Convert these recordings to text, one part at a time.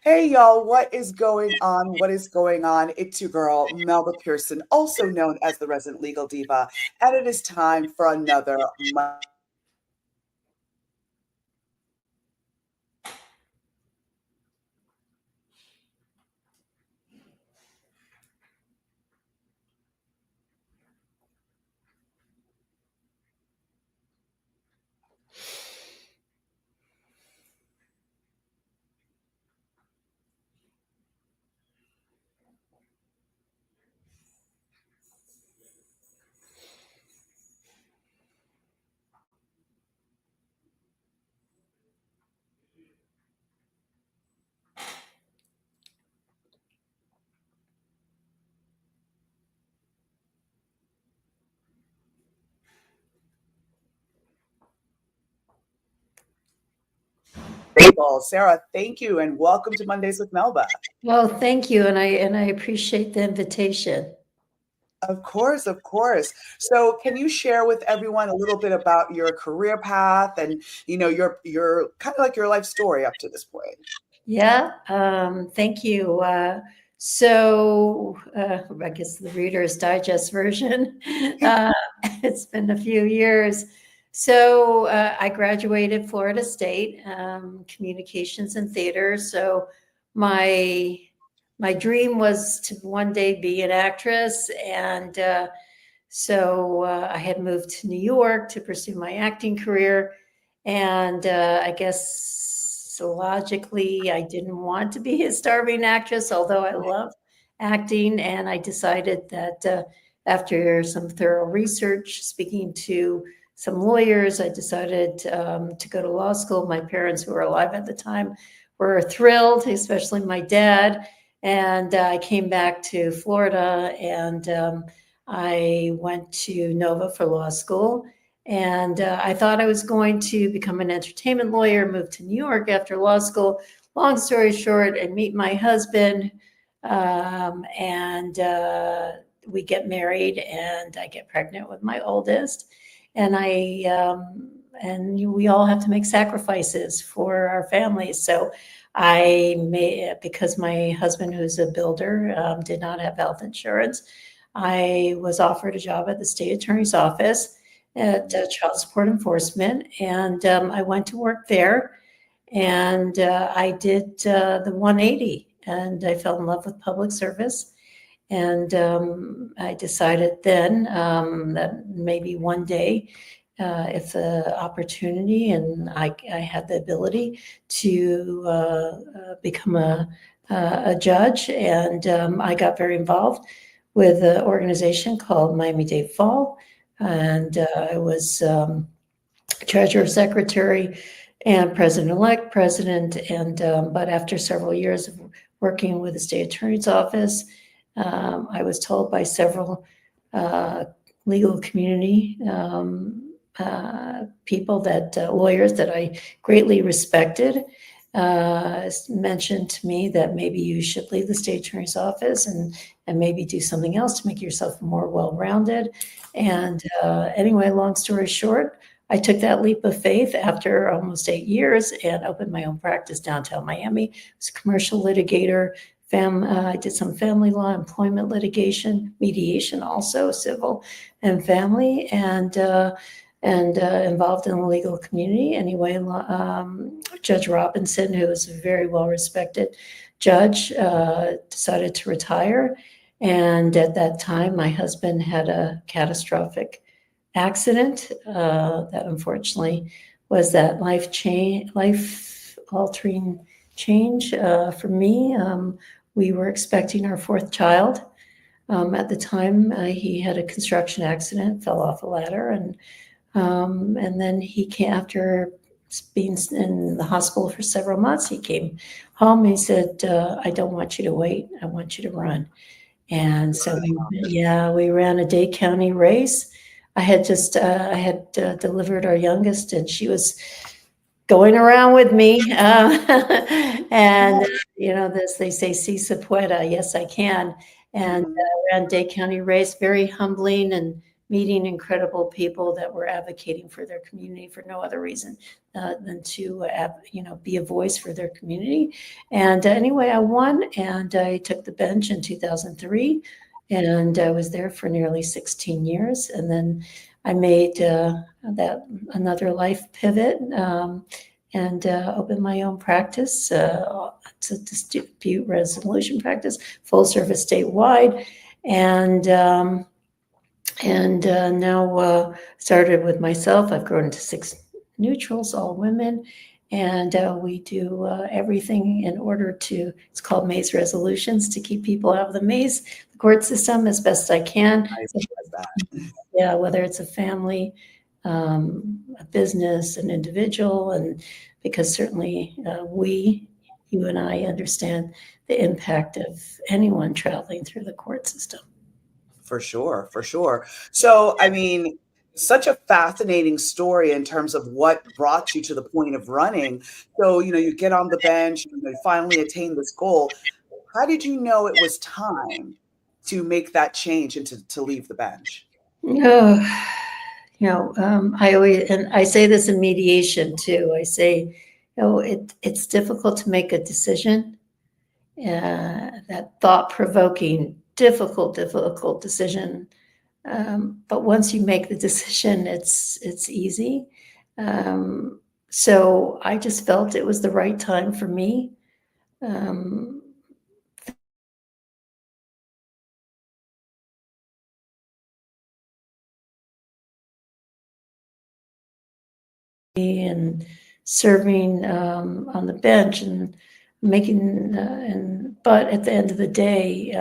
Hey y'all, what is going on? What is going on? It's your girl, Melba Pearson, also known as the Resident Legal Diva, and it is time for another Zabel. Sarah, thank you, and welcome to Mondays with Melba. Well, thank you, and I appreciate the invitation. Of course, of course. So, can you share with everyone a little bit about your career path and your kind of like your life story up to this point? Yeah, thank you. I guess the Reader's Digest version. Uh, it's been a few years. I graduated Florida State, communications and theater. So my my dream was to one day be an actress, and I had moved to New York to pursue my acting career. And I guess logically, I didn't want to be a starving actress, although I love acting. And I decided that after some thorough research, speaking to some lawyers, I decided to go to law school. My parents, who were alive at the time, were thrilled, especially my dad. And I came back to Florida, and I went to Nova for law school, and I thought I was going to become an entertainment lawyer, move to New York after law school. Long story short, I meet my husband, and we get married, and I get pregnant with my oldest, and and we all have to make sacrifices for our families. So I made, because my husband, who's a builder, did not have health insurance, I was offered a job at the state attorney's office at child support enforcement, and I went to work there, and I did the 180, and I fell in love with public service. And I decided then that maybe one day, if the opportunity and I had the ability to become a judge, and I got very involved with an organization called Miami-Dade Fall, and I was treasurer, secretary, and president-elect, president. And but after several years of working with the state attorney's office, I was told by several legal community people, that lawyers that I greatly respected, mentioned to me that maybe you should leave the state attorney's office and maybe do something else to make yourself more well-rounded. And anyway, long story short, I took that leap of faith after almost 8 years and opened my own practice downtown Miami. I was a commercial litigator. I did some family law, employment litigation, mediation, also civil and family, and involved in the legal community. Anyway, Judge Robinson, who is a very well-respected judge, decided to retire. And at that time, my husband had a catastrophic accident that unfortunately was that life-altering change for me. We were expecting our fourth child. At the time, he had a construction accident, fell off a ladder, and then he came, after being in the hospital for several months, he came home and he said, I don't want you to wait. I want you to run. And so we ran a Dade County race. I had delivered our youngest, and she was going around with me. And this, they say, si se pueda. Yes, I can. And ran Dade County race, very humbling and meeting incredible people that were advocating for their community for no other reason than to, be a voice for their community. And anyway, I won, and I took the bench in 2003, and I was there for nearly 16 years. And then I made that another life pivot, and opened my own practice. It's a dispute resolution practice, full service statewide, and now started with myself. I've grown into 6 neutrals, all women, and we do everything in order to. It's called maze resolutions, to keep people out of the maze, the court system, as best I can. Nice. Yeah, whether it's a family, a business, an individual, and because certainly you and I understand the impact of anyone traveling through the court system. For sure, for sure. So, I mean, such a fascinating story in terms of what brought you to the point of running. So, you get on the bench, you finally attain this goal. How did you know it was time to make that change and to leave the bench? Oh, I always, and I say this in mediation too. I say, it's difficult to make a decision. That thought-provoking, difficult decision. But once you make the decision, it's easy. So I just felt it was the right time for me. And serving on the bench and making but at the end of the day,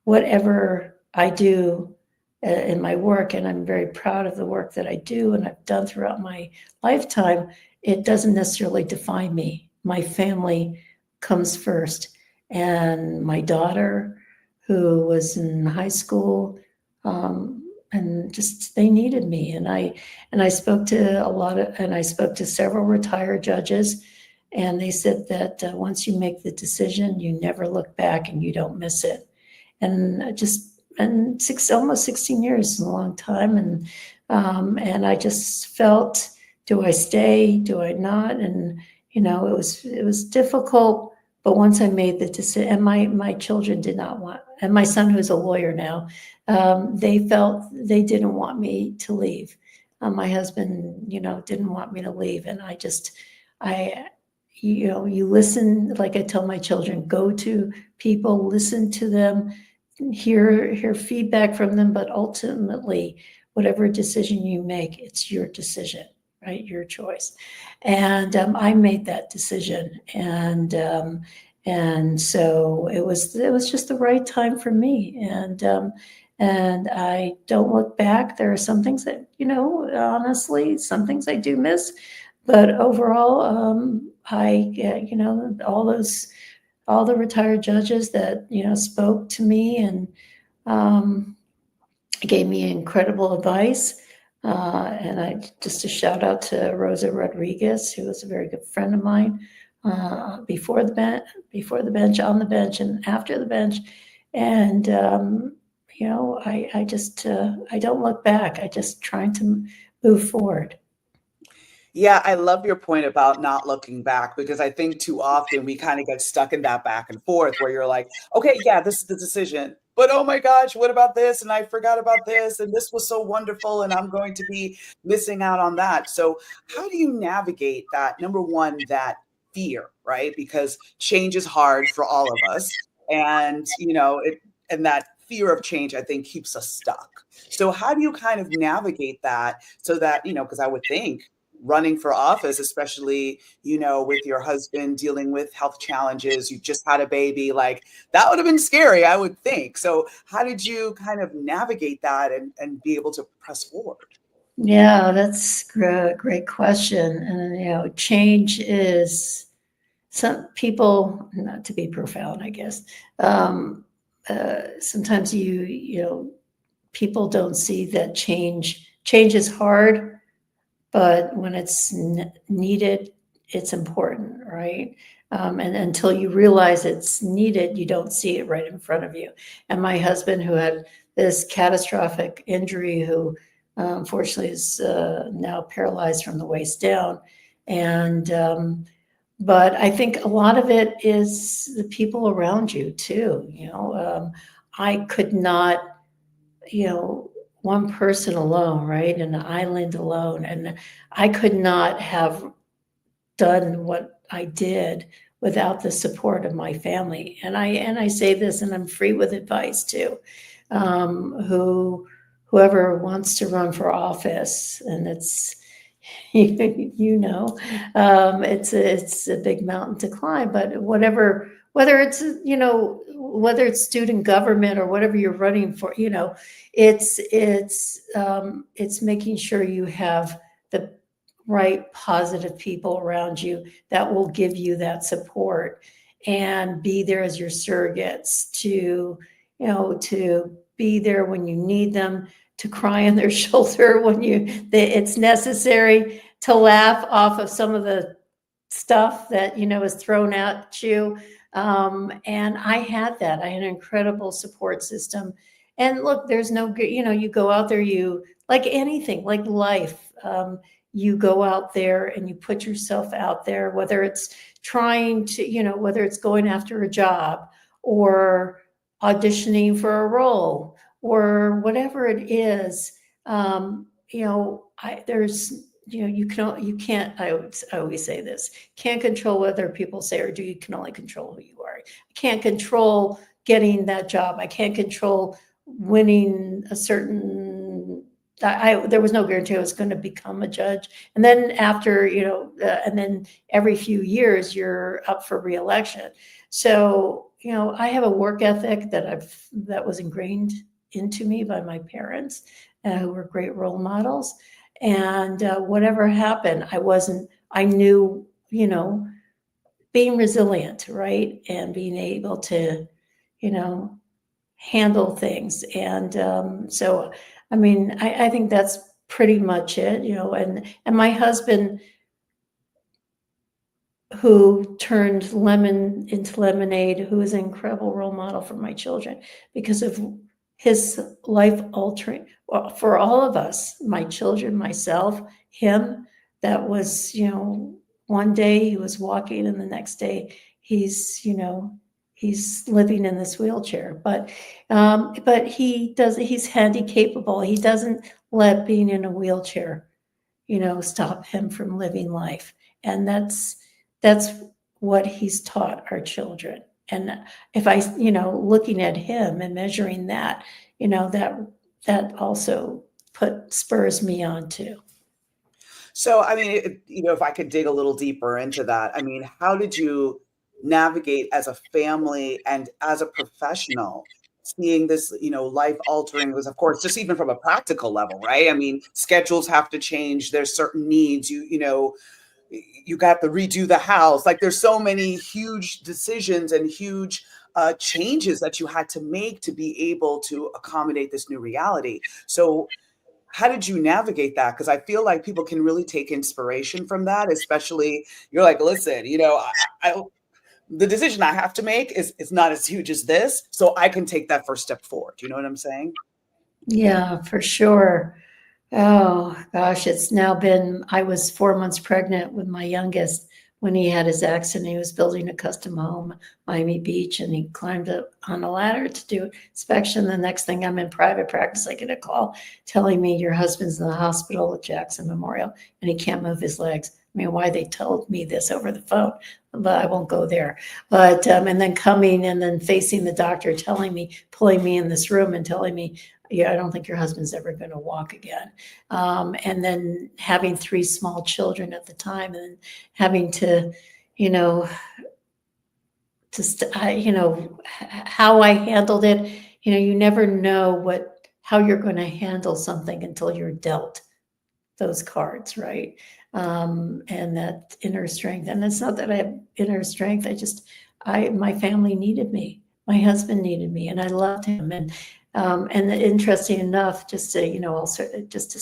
whatever I do in my work, and I'm very proud of the work that I do and I've done throughout my lifetime, it doesn't necessarily define me. My family comes first, and my daughter, who was in high school, and just they needed me, and I spoke to several retired judges, and they said that once you make the decision, you never look back and you don't miss it. And almost 16 years is a long time, and I just felt, do I stay? Do I not? And it was difficult. But once I made the decision, and my children did not want, and my son, who's a lawyer now, they felt they didn't want me to leave. My husband, didn't want me to leave. And you listen, like I tell my children, go to people, listen to them, hear feedback from them, but ultimately, whatever decision you make, it's your decision, right? Your choice. And I made that decision, and so it was just the right time for me, and I don't look back. There are some things that, honestly, some things I do miss, but overall, all the retired judges that, spoke to me and gave me incredible advice. And just a shout out to Rosa Rodriguez, who was a very good friend of mine, before the bench, on the bench, and after the bench. And, I don't look back. I just trying to move forward. Yeah, I love your point about not looking back, because I think too often we kind of get stuck in that back and forth where you're like, okay, yeah, this is the decision, but oh my gosh, what about this? And I forgot about this, and this was so wonderful, and I'm going to be missing out on that. So how do you navigate that? Number one, that fear, right? Because change is hard for all of us. And, and that fear of change, I think, keeps us stuck. So how do you kind of navigate that so that, because I would think running for office, especially, with your husband dealing with health challenges, you just had a baby, like that would have been scary, I would think. So how did you kind of navigate that and be able to press forward? Yeah, that's a great question. And, change is, some people, not to be profound, I guess, sometimes people don't see that change is hard, but when it's needed, it's important, right? And until you realize it's needed, you don't see it right in front of you. And my husband, who had this catastrophic injury who unfortunately is now paralyzed from the waist down. And but I think a lot of it is the people around you too. I could not, one person alone, right, an island alone, and I could not have done what I did without the support of my family. And I say this, and I'm free with advice too. Whoever wants to run for office, and it's it's a big mountain to climb, but whether it's student government or whatever you're running for, it's making sure you have the right positive people around you that will give you that support and be there as your surrogates to be there when you need them, to cry on their shoulder when it's necessary, to laugh off of some of the stuff that is thrown at you. And I had that. I had an incredible support system. And look, there's no good, you go out there, you like anything, like life. You go out there and you put yourself out there, whether it's whether it's going after a job or auditioning for a role or whatever it is. You can't, I always say this, can't control what other people say or do. You can only control who you are. I can't control getting that job. I can't control winning a certain, there was no guarantee I was going to become a judge. And then after, and then every few years you're up for reelection. So, I have a work ethic that was ingrained into me by my parents, who were great role models. And whatever happened, I knew, being resilient, right? And being able to, handle things. And so, I think that's pretty much it, and my husband, who turned lemon into lemonade, who is an incredible role model for my children because of his life altering, well, for all of us, my children, myself, him. That was, one day he was walking and the next day he's living in this wheelchair. But he's handy capable. He doesn't let being in a wheelchair, stop him from living life. And that's what he's taught our children. And if looking at him and measuring that, that also spurs me on too. So, if I could dig a little deeper into that, how did you navigate as a family and as a professional, seeing this, life altering was, of course, just even from a practical level, right? Schedules have to change. There's certain needs, you got to redo the house. Like there's so many huge decisions and huge changes that you had to make to be able to accommodate this new reality. So how did you navigate that? Because I feel like people can really take inspiration from that, especially you're like, listen, the decision I have to make is not as huge as this, so I can take that first step forward. Do you know what I'm saying? Yeah, for sure. Oh gosh, I was 4 months pregnant with my youngest when he had his accident. He was building a custom home, Miami Beach, and he climbed up on a ladder to do inspection. The next thing, I'm in private practice, I get a call telling me your husband's in the hospital at Jackson Memorial and he can't move his legs. Why they told me this over the phone, but I won't go there. But and then coming and then facing the doctor pulling me in this room and telling me, yeah, I don't think your husband's ever going to walk again. And then having 3 small children at the time and having to, how I handled it, you never know how you're going to handle something until you're dealt those cards, right? And that inner strength. And it's not that I have inner strength. My family needed me. My husband needed me, and I loved him. And interesting enough, just to, also just to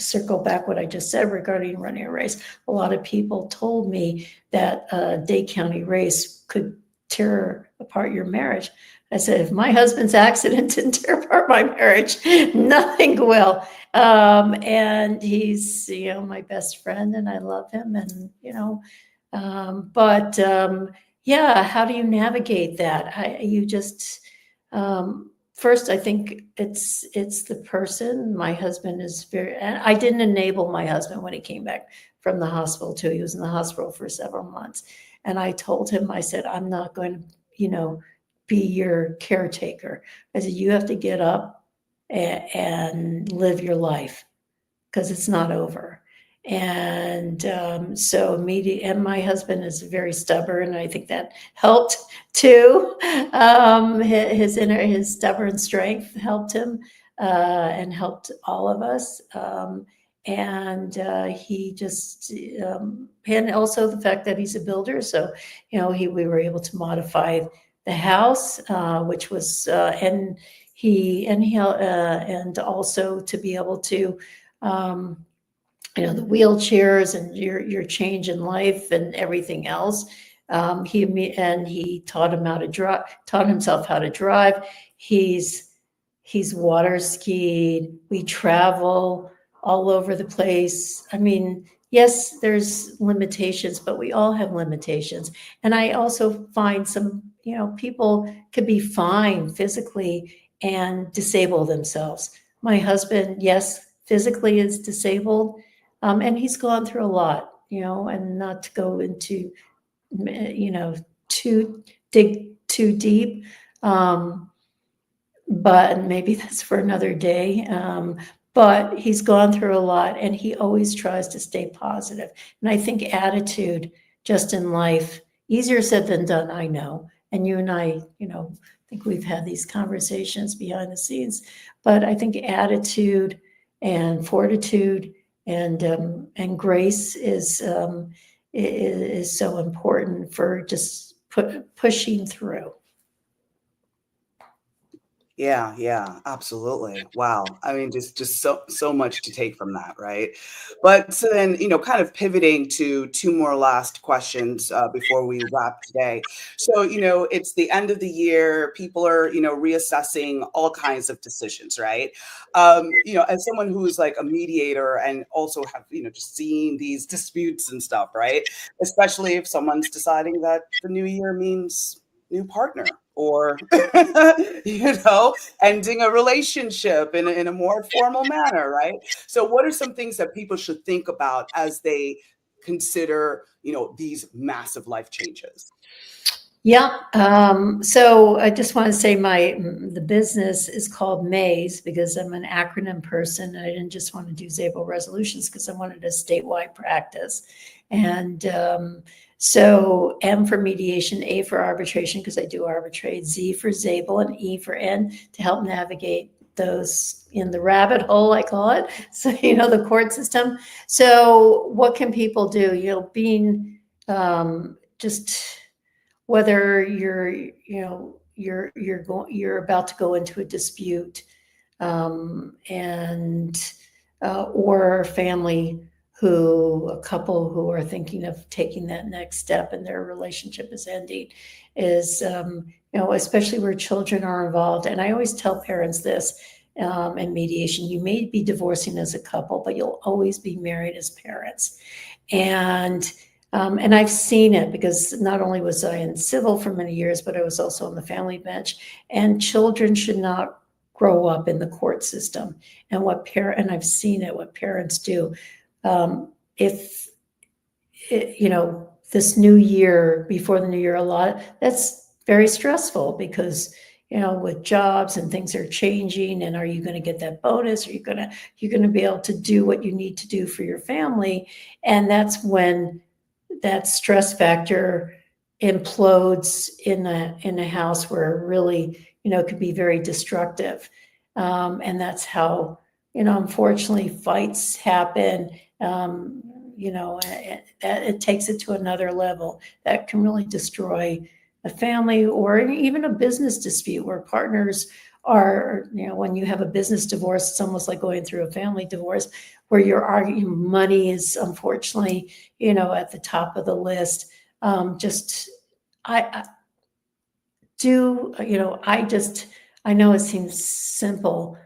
circle back what I just said regarding running a race, a lot of people told me that a Dade County race could tear apart your marriage. I said, if my husband's accident didn't tear apart my marriage, nothing will. And he's, my best friend, and I love him, and, but yeah, how do you navigate that? You just, first, I think it's the person. My husband is and I didn't enable my husband when he came back from the hospital too. He was in the hospital for several months. And I told him, I said, I'm not going to, be your caretaker. I said, you have to get up and live your life, because it's not over. And so immediately, and my husband is very stubborn, and I think that helped too. His stubborn strength helped him, and helped all of us. And he just, and also the fact that he's a builder, so we were able to modify the house, which was, and also to be able to, the wheelchairs and your change in life and everything else. He taught himself how to drive. He's water skied. We travel all over the place. I mean, yes, there's limitations, but we all have limitations. And I also find some, people could be fine physically and disable themselves. My husband, yes, physically is disabled, and he's gone through a lot, and not to go into, dig too deep, but maybe that's for another day. But he's gone through a lot, and he always tries to stay positive. And I think attitude just in life, easier said than done, I know. And you and I, I think we've had these conversations behind the scenes, but I think attitude and fortitude and grace is so important for just pushing through. Yeah, absolutely. Wow. I mean, just so much to take from that, right? But so then, kind of pivoting to two more last questions before we wrap today. So, it's the end of the year. People are, reassessing all kinds of decisions, right? As someone who's like a mediator and also have, just seen these disputes and stuff, right? Especially if someone's deciding that the new year means new partner, or ending a relationship in a more formal manner, right? So what are some things that people should think about as they consider these massive life changes? Yeah. So I just want to say the business is called Maze because I'm an acronym person. I didn't just want to do Zabel resolutions because I wanted a statewide practice. And so M for mediation, A for arbitration because I do arbitrate, Z for Zabel, and E for N to help navigate those in the rabbit hole, I call it. So, the court system. So what can people do? Being just whether you're about to go into a dispute, and or a couple who are thinking of taking that next step and their relationship is ending, is especially where children are involved. And I always tell parents this in mediation: you may be divorcing as a couple, but you'll always be married as parents. And I've seen it because not only was I in civil for many years, but I was also on the family bench. And children should not grow up in the court system. And I've seen it, what parents do. If this new year, before the new year, that's very stressful because with jobs and things are changing, and are you going to get that bonus? Are you going to be able to do what you need to do for your family? And that's when that stress factor implodes in a house where it really, could be very destructive. And that's how, unfortunately fights happen. It takes it to another level that can really destroy a family or even a business dispute where partners are, when you have a business divorce, it's almost like going through a family divorce where you're arguing. Money is unfortunately, at the top of the list. I know it seems simple,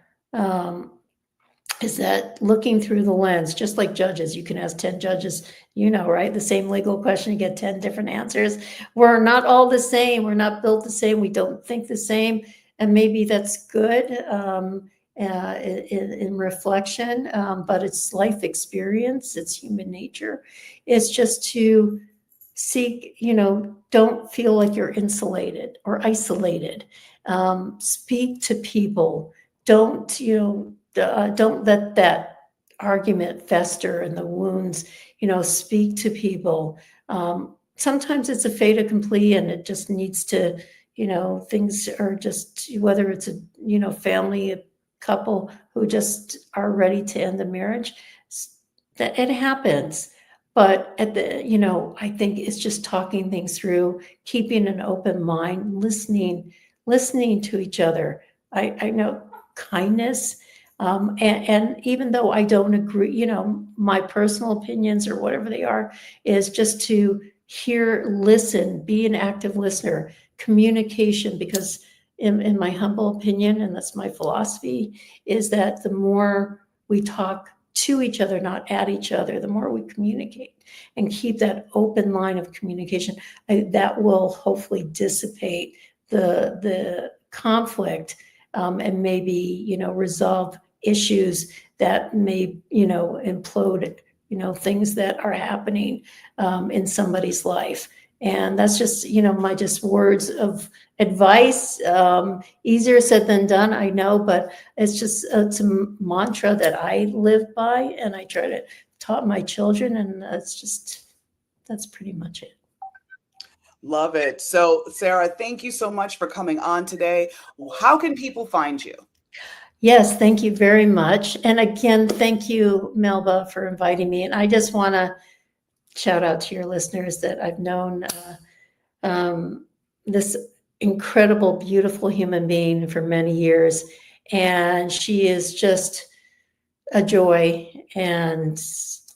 is that looking through the lens, just like judges, you can ask 10 judges, right? The same legal question, you get 10 different answers. We're not all the same. We're not built the same. We don't think the same. And maybe that's good in reflection, but it's life experience, it's human nature. It's just to seek, don't feel like you're insulated or isolated. Speak to people. Don't let that argument fester in the wounds. Speak to people. Sometimes it's a fait accompli, and it just needs to, things are just, whether it's a, family, a couple who just are ready to end the marriage, that it happens. But I think it's just talking things through, keeping an open mind, listening to each other. I know kindness. And even though I don't agree, my personal opinions or whatever they are, is just to listen, be an active listener, communication, because in my humble opinion, and that's my philosophy, is that the more we talk to each other, not at each other, the more we communicate and keep that open line of communication, that will hopefully dissipate the conflict, and maybe, resolve issues that may, implode, things that are happening in somebody's life. And that's just, my just words of advice. Easier said than done, I know, but it's a mantra that I live by, and I try to taught my children, and that's pretty much it. Love it. So, Sarah, thank you so much for coming on today. How can people find you? Yes, thank you very much. And again, thank you, Melba, for inviting me. And I just want to shout out to your listeners that I've known this incredible, beautiful human being for many years. And she is just a joy and just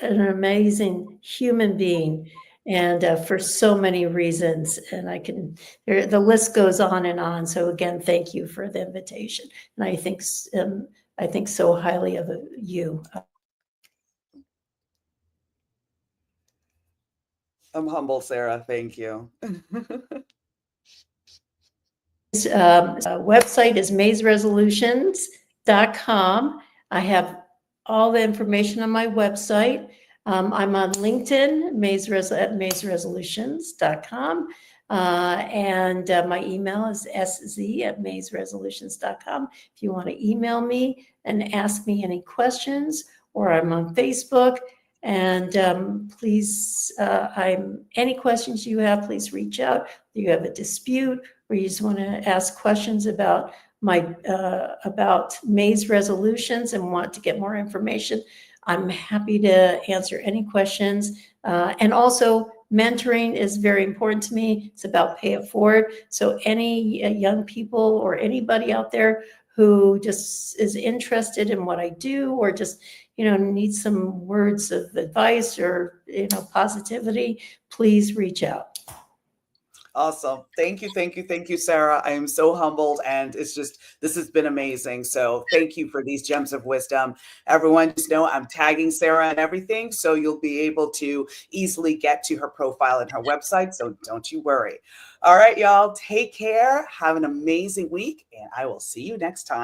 an amazing human being. And for so many reasons, and the list goes on and on. So again, thank you for the invitation, and I think so highly of you. I'm humble, Sarah. Thank you. Website is mazeresolutions.com. I have all the information on my website. I'm on LinkedIn, at mazeresolutions.com. And my email is sz@mazeresolutions.com. If you want to email me and ask me any questions, or I'm on Facebook. And please, any questions you have, please reach out. If you have a dispute, or you just want to ask questions about about Maze resolutions and want to get more information, I'm happy to answer any questions. And also, mentoring is very important to me. It's about pay it forward. So any young people or anybody out there who just is interested in what I do, or just needs some words of advice or positivity, please reach out. Awesome. Thank you, Sarah. I am so humbled, and this has been amazing. So thank you for these gems of wisdom. Everyone, just know I'm tagging Sarah and everything, so you'll be able to easily get to her profile and her website. So don't you worry. All right, y'all, take care. Have an amazing week, and I will see you next time.